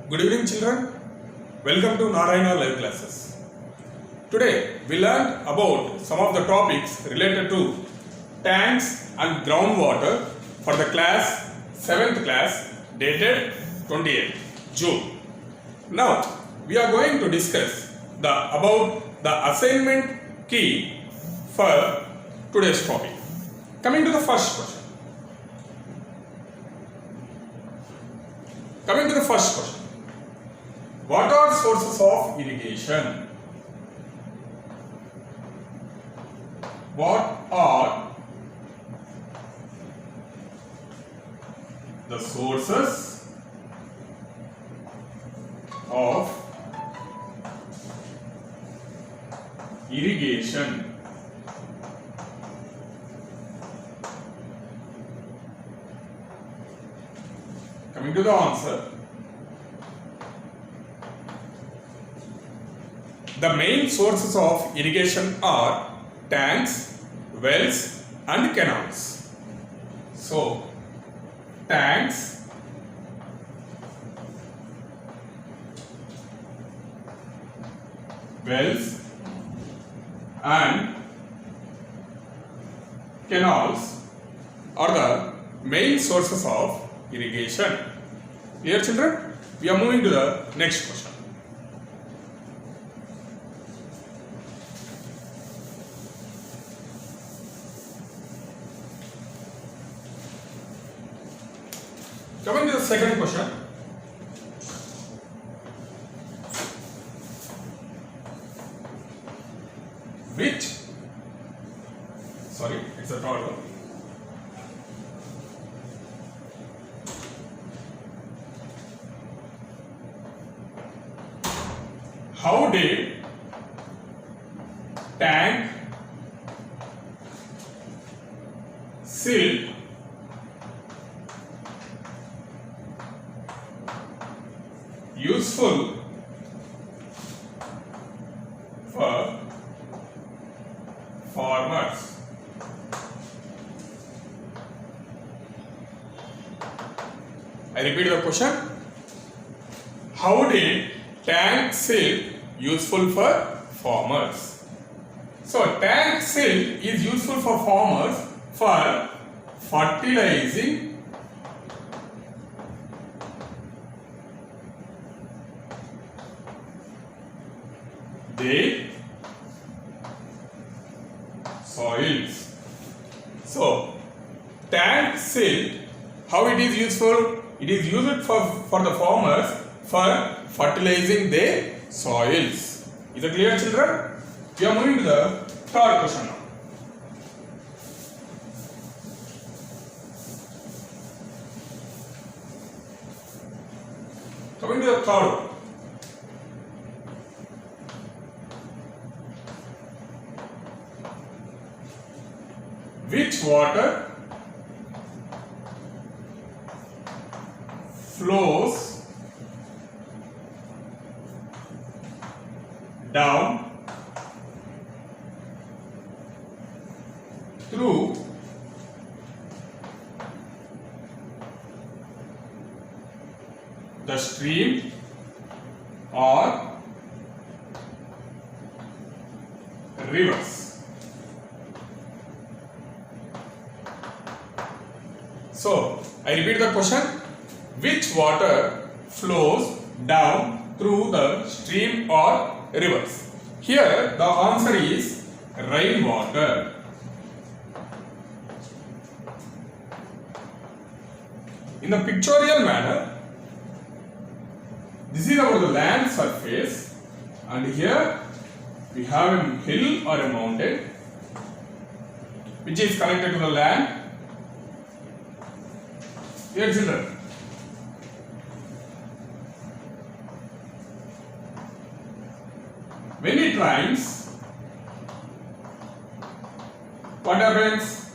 Good evening, children. Welcome to Narayana Live Classes. Today we learned about some of the topics related to tanks and groundwater for the class 7th class dated 28th June. Now we are going to discuss about the assignment key for today's topic. Coming to the first question. What are sources of irrigation? What are the sources of irrigation? Coming to the answer. The main sources of irrigation are tanks, wells and canals. So, tanks, wells and canals are the main sources of irrigation. Clear, children? We are moving to the next question. Coming to the second question. It's a third one. How did tank, silt, useful for farmers? I repeat the question. How did tank silt useful for farmers? So tank silt is useful for farmers for fertilizing the soils. So tank silt, how it is useful? It is used for the farmers for fertilizing the soils. Is it clear, children? We are moving to the third question now. Coming to the third one. Which water flows down through the stream or rivers? So, I repeat the question. Which water flows down through the stream or rivers? Here the answer is rainwater. In the pictorial manner, this is about the land surface, and here we have a hill or a mountain which is connected to the land. Here, children, when it rains, what happens?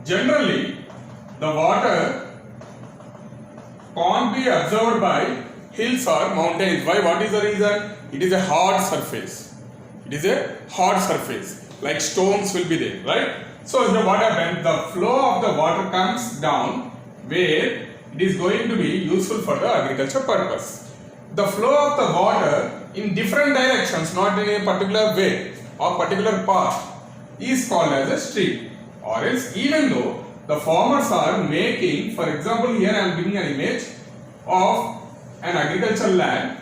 Generally, the water can't be absorbed by hills or mountains. Why? What is the reason? It is a hard surface. Like stones will be there, right? So here what happens? The flow of the water comes down where it is going to be useful for the agriculture purpose. the flow of the water in different directions, not in a particular way or particular path, is called as a stream. Or else, even though the farmers are making, for example, here I am giving an image of an agricultural land.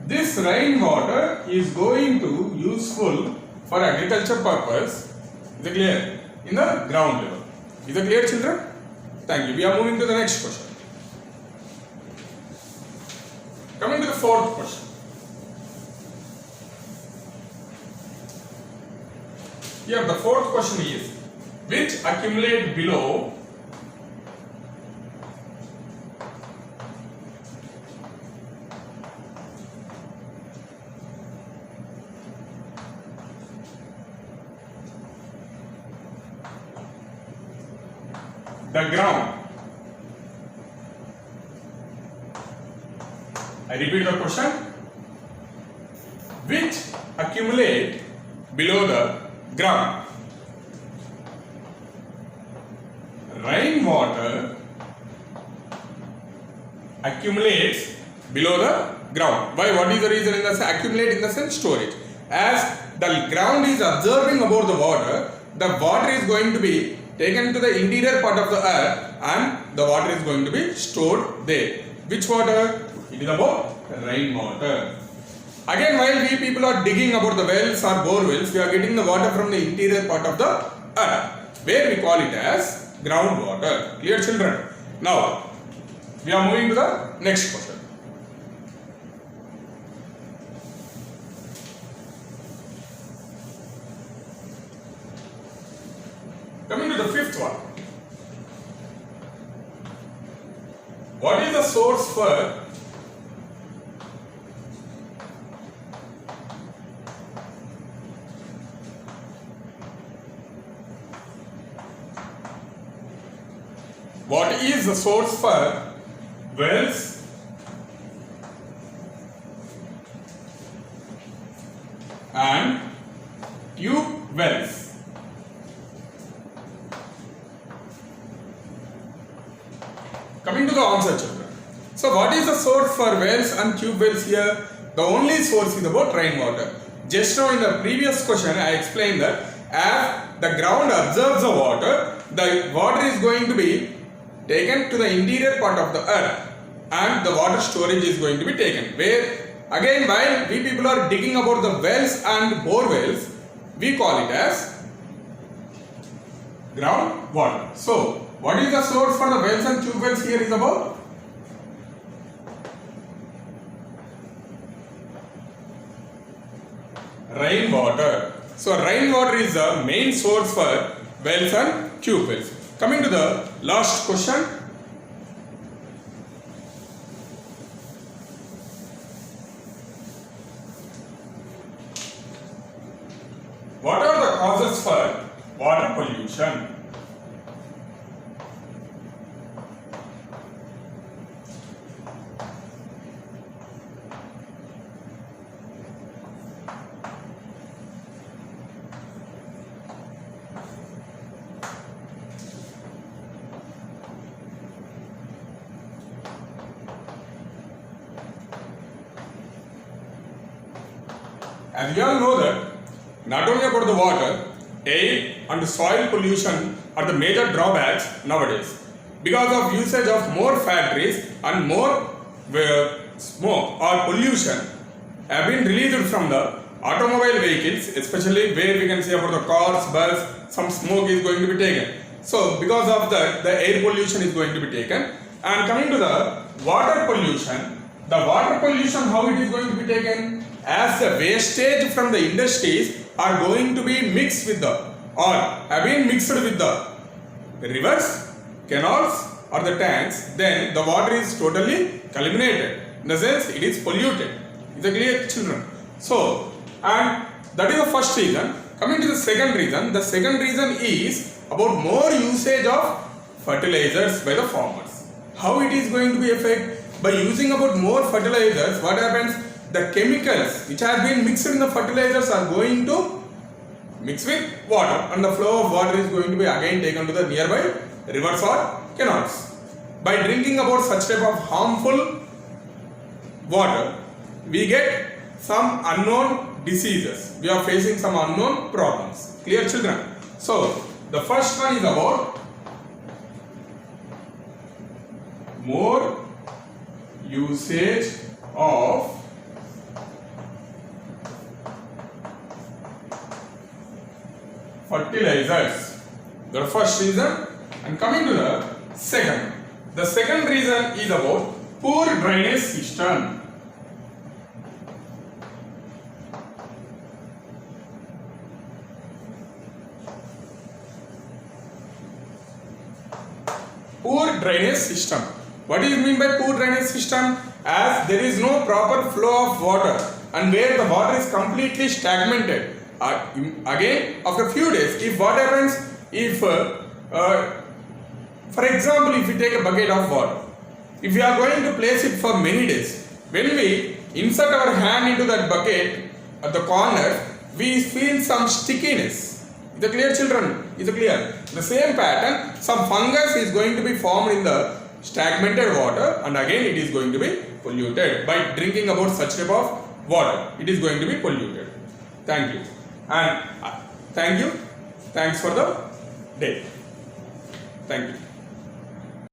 This rainwater is going to useful for agriculture purpose. Is it clear? In the ground level. Is it clear, children? Thank you. We are moving to the next question. Coming to the fourth question. Here the fourth question is, which accumulate below the ground. I repeat the question. Which accumulate below the ground? Rainwater accumulates below the ground. Why? What is the reason? In the accumulate in the sense storage. As the ground is absorbing about the water is going to be taken to the interior part of the earth and the water is going to be stored there. Which water? It is about rainwater. Again, while we people are digging about the wells or bore wells, we are getting the water from the interior part of the earth, where we call it as groundwater. Clear, children? Now, we are moving to the next question. Coming to the fifth one. What is the source for wells and tube wells? Coming to the answer, children. So, what is the source for wells and tube wells here? The only source is about rainwater. Just now in the previous question, I explained that as the ground absorbs the water is going to be taken to the interior part of the earth and the water storage is going to be taken. Where again, while we people are digging about the wells and bore wells, we call it as groundwater. So, what is the source for the wells and tube wells here is about? Rainwater. So, rainwater is the main source for wells and tube wells. Coming to the last question. What are the causes for water pollution? As we all know that not only about the water, air and soil pollution are the major drawbacks nowadays. Because of usage of more factories and more smoke or pollution have been released from the automobile vehicles, especially where we can see about the cars, bus, some smoke is going to be taken. So because of that, the air pollution is going to be taken. And coming to the water pollution, how it is going to be taken? As the wastage from the industries are going to be mixed with the or have been mixed with the rivers, canals or the tanks, then the water is totally eliminated. In the sense, it is polluted. Is it clear, children? So, and that is the first reason. Coming to the second reason is about more usage of fertilizers by the farmers. How it is going to be affected? By using about more fertilizers, what happens? The chemicals which have been mixed in the fertilizers are going to mix with water, and the flow of water is going to be again taken to the nearby rivers or canals. by drinking about such type of harmful water, we get some unknown diseases. We are facing some unknown problems. Clear, children? So, the first one is about more usage of fertilizers. The first reason. And coming to the second. The second reason is about poor drainage system. Poor drainage system. What do you mean by poor drainage system? As there is no proper flow of water and where the water is completely stagnated. Again, after a few days, if what happens, if for example, if we take a bucket of water, if we are going to place it for many days, when we insert our hand into that bucket at the corner, we feel some stickiness. Is it clear, children? Is it clear? The same pattern, some fungus is going to be formed in the stagnated water, and again it is going to be polluted by drinking about such type of water. It is going to be polluted. Thank you. And thank you. Thanks for the day. Thank you.